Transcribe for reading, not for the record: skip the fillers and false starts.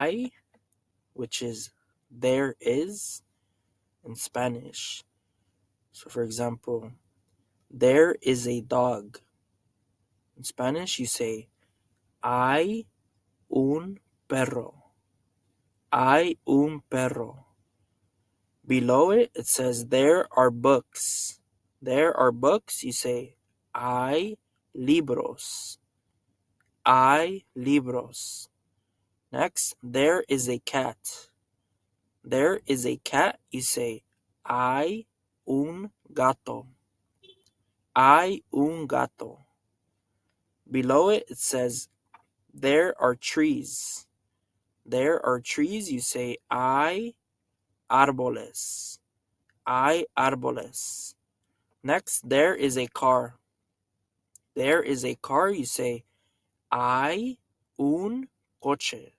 hay, which is there is in Spanish. So, for example, there is a dog. In Spanish, you say hay un perro. Hay un perro. Below it, it says there are books. There are books, you say hay libros. Hay libros. Next, there is a cat. There is a cat, you say hay un gato. Hay un gato. Below it, it says there are trees. There are trees, you say hay árboles. Hay árboles. Next, there is a car. There is a car, you say hay un coche.